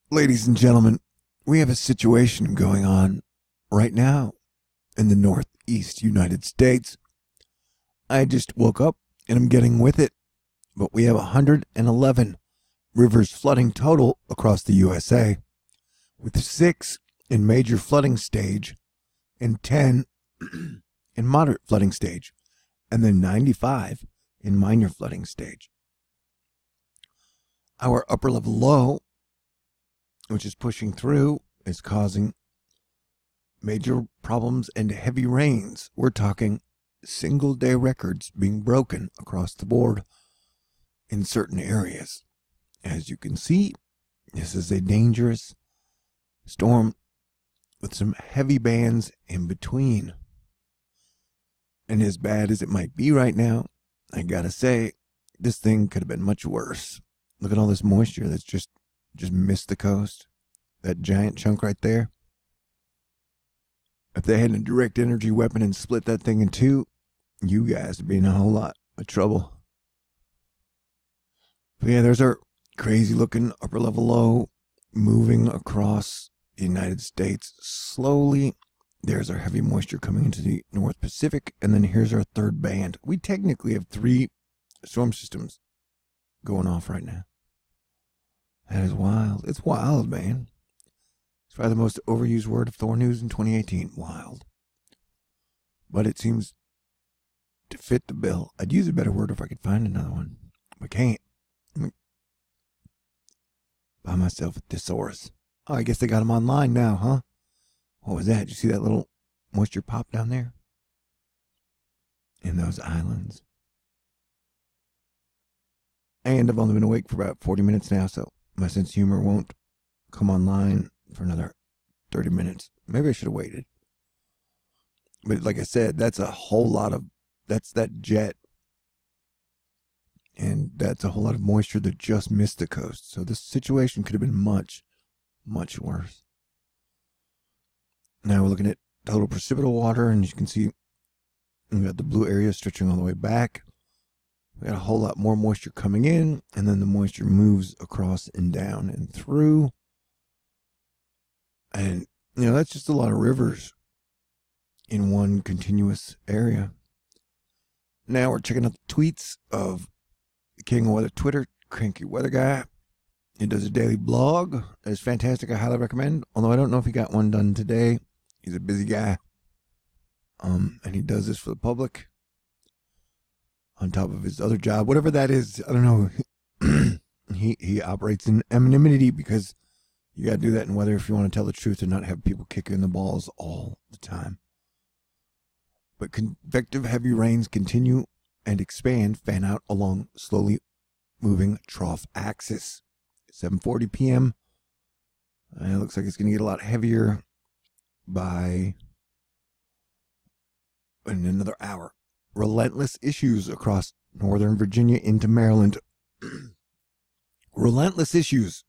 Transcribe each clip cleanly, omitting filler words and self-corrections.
Ladies and gentlemen, we have a situation going on right now in the Northeast United States. I just woke up and I'm getting with it, but we have 111 rivers flooding total across the USA, with 6 in major flooding stage and 10 in moderate flooding stage, and then 95 in minor flooding stage. Our upper level low, which is pushing through, is causing major problems and heavy rains. We're talking single-day records being broken across the board in certain areas. As you can see, this is a dangerous storm with some heavy bands in between. And as bad as it might be right now, I gotta say, this thing could have been much worse. Look at all this moisture that's just missed the coast. That giant chunk right there. If they had a direct energy weapon and split that thing in two, you guys would be in a whole lot of trouble. But yeah, there's our crazy looking upper level low moving across the United States slowly. There's our heavy moisture coming into the North Pacific, and then here's our third band. We technically have 3 storm systems going off right now. That is wild. It's wild, man. It's probably the most overused word of Thor News in 2018. Wild. But it seems to fit the bill. I'd use a better word if I could find another one. But can't. Buy myself a thesaurus. Oh, I guess they got them online now, huh? What was that? Did you see that little moisture pop down there? In those islands. And I've only been awake for about 40 minutes now, so my sense of humor won't come online for another 30 minutes. Maybe I should have waited. But like I said, that's a whole lot of, that's that jet. And that's a whole lot of moisture that just missed the coast. So this situation could have been much, much worse. Now we're looking at total precipitable water, and as you can see, we've got the blue area stretching all the way back. We got a whole lot more moisture coming in, and then the moisture moves across and down and through. And, you know, that's just a lot of rivers in one continuous area. Now we're checking out the tweets of King of Weather Twitter, crankywxguy. He does a daily blog. It's fantastic. I highly recommend. Although I don't know if he got one done today. He's a busy guy. And he does this for the public. On top of his other job, whatever that is, I don't know. he operates in anonymity because you got to do that in weather if you want to tell the truth and not have people kick you in the balls all the time. But convective heavy rains continue and expand, fan out along slowly moving trough axis. 7:40 p.m. It looks like it's going to get a lot heavier by in another hour. Relentless issues across Northern Virginia into Maryland. Relentless issues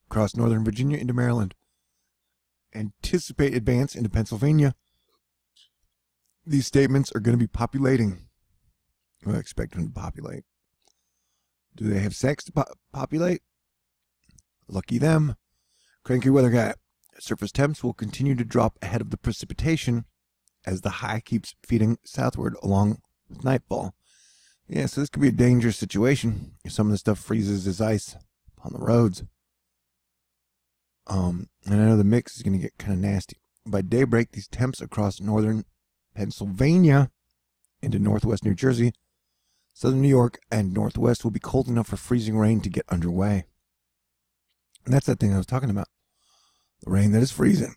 across Northern Virginia into Maryland. Anticipate advance into Pennsylvania. These statements are going to be populating. I expect them to populate. Do they have sex to populate? Lucky them. Cranky weather guy. Surface temps will continue to drop ahead of the precipitation as the high keeps feeding southward along with nightfall. Yeah, so this could be a dangerous situation if some of the stuff freezes as ice on the roads. And I know the mix is going to get kind of nasty. By daybreak, these temps across northern Pennsylvania into northwest New Jersey, southern New York, and northwest will be cold enough for freezing rain to get underway. And that's that thing I was talking about. The rain that is freezing.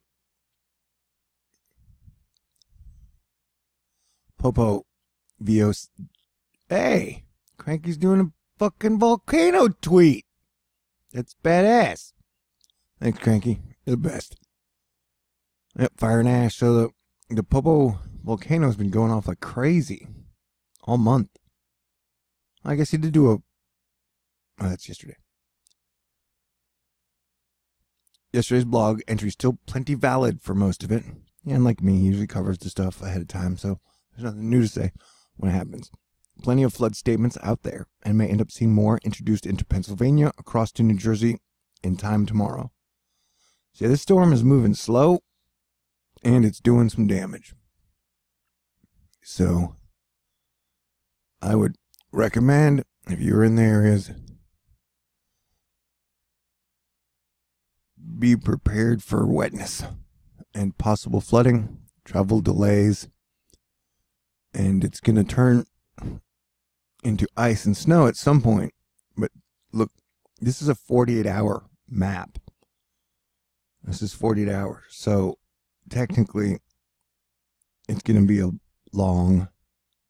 Popo Vios. Hey, Cranky's doing a fucking volcano tweet. That's badass. Thanks, Cranky. You're the best. Yep, fire and ash. So the Popo volcano has been going off like crazy all month. I guess he did do a... Oh, that's yesterday. Yesterday's blog entry still plenty valid for most of it. And like me, he usually covers the stuff ahead of time, so there's nothing new to say when it happens. Plenty of flood statements out there, and may end up seeing more introduced into Pennsylvania, across to New Jersey, in time tomorrow. See, this storm is moving slow, and it's doing some damage. So, I would recommend, if you're in the areas, be prepared for wetness and possible flooding, travel delays, and it's going to turn into ice and snow at some point. But look, this is a 48-hour map. This is 48 hours. So technically, it's going to be a long,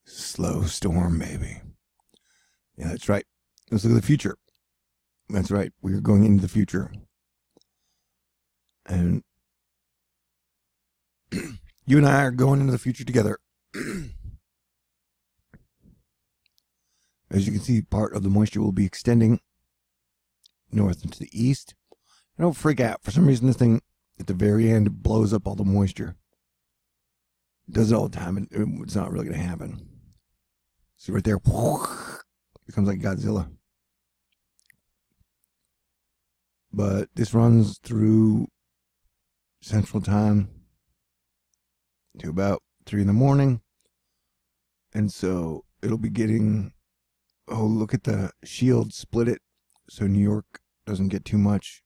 slow storm, baby. Yeah, that's right. Let's look at the future. That's right. We're going into the future. And you and I are going into the future together. As you can see, part of the moisture will be extending north into the east. And don't freak out. For some reason, this thing at the very end blows up all the moisture. It does it all the time, and it's not really going to happen. See right there? It becomes like Godzilla. But this runs through Central Time to about 3 in the morning. And so it'll be getting... Oh, look at the shield, split it so New York doesn't get too much.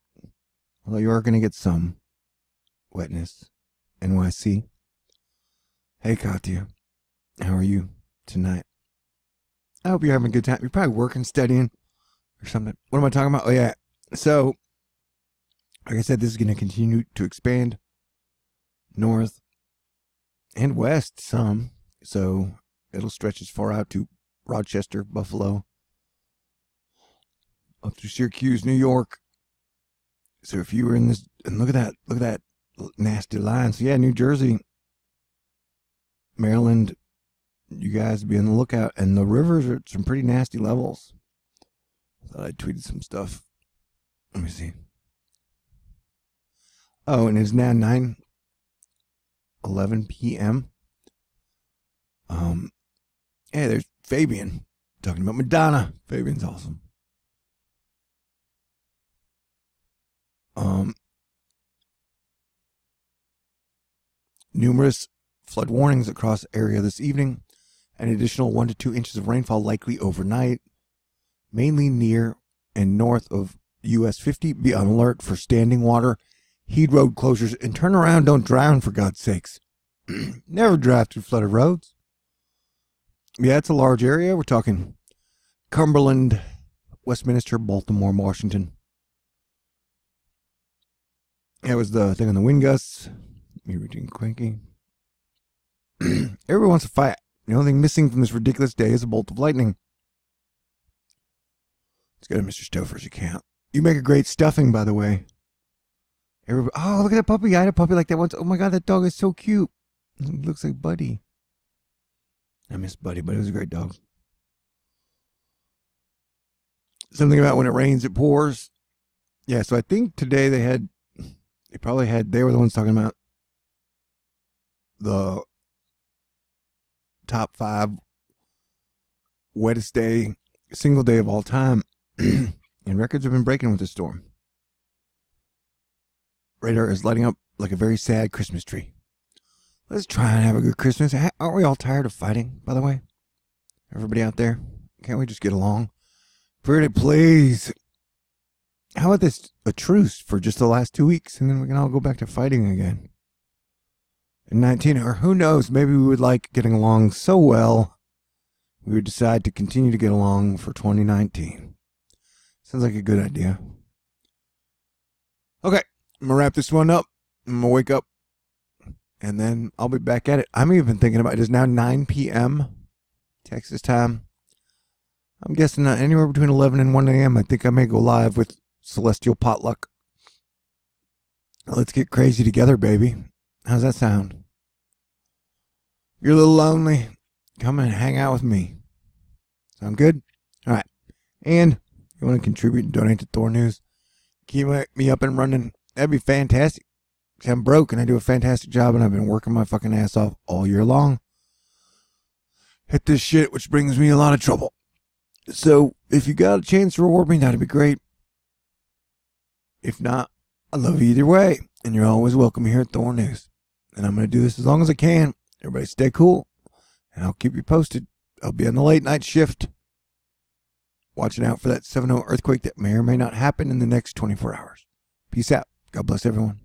Although you are going to get some wetness. NYC. Hey, Katya. How are you tonight? I hope you're having a good time. You're probably working, studying, or something. What am I talking about? Oh, yeah. So, like I said, this is going to continue to expand north and west some. So, it'll stretch as far out to Rochester, Buffalo, up to Syracuse, New York. So if you were in this, and look at that nasty line. So yeah, New Jersey, Maryland, you guys be on the lookout. And the rivers are at some pretty nasty levels. I thought I tweeted some stuff. Let me see. Oh, and it's now 9:11 p.m. Yeah, there's Fabian talking about Madonna. Fabian's awesome. Numerous flood warnings across the area this evening. An additional 1 to 2 inches of rainfall likely overnight, mainly near and north of US 50. Be on alert for standing water, heed road closures, and turn around, don't drown, for God's sakes. Never drive through flooded roads. Yeah, it's a large area. We're talking Cumberland, Westminster, Baltimore, Washington. That was the thing on the wind gusts. Me reading Cranky. Everyone wants to fight. The only thing missing from this ridiculous day is a bolt of lightning. Let's go to Mr. Stouffer's account. You make a great stuffing, by the way. Everybody, oh, look at that puppy. I had a puppy like that once. Oh my God, that dog is so cute. It looks like Buddy. I miss Buddy, but it was a great dog. Something about when it rains, it pours. Yeah, so I think today they were the ones talking about the top 5 wettest day, single day of all time. And records have been breaking with this storm. Radar is lighting up like a very sad Christmas tree. Let's try and have a good Christmas. Aren't we all tired of fighting, by the way? Everybody out there? Can't we just get along? Pretty please. How about this, a truce for just the last 2 weeks, and then we can all go back to fighting again? In 19, or who knows, maybe we would like getting along so well, we would decide to continue to get along for 2019. Sounds like a good idea. Okay, I'm going to wrap this one up. I'm going to wake up, and then I'll be back at it. I'm even thinking about it. It is now 9 p.m. Texas time. I'm guessing anywhere between 11 and 1 a.m. I think I may go live with Celestial Potluck. Let's get crazy together, baby. How's that sound? You're a little lonely. Come and hang out with me. Sound good? All right. And you want to contribute and donate to Thor News? Keep me up and running. That'd be fantastic. I'm broke and I do a fantastic job, and I've been working my fucking ass off all year long. Hit this shit, which brings me a lot of trouble. So if you got a chance to reward me, that'd be great. If not, I love you either way, and you're always welcome here at Thor News. And I'm going to do this as long as I can. Everybody stay cool, and I'll keep you posted. I'll be on the late night shift, watching out for that 7.0 earthquake that may or may not happen in the next 24 hours. Peace out. God bless everyone.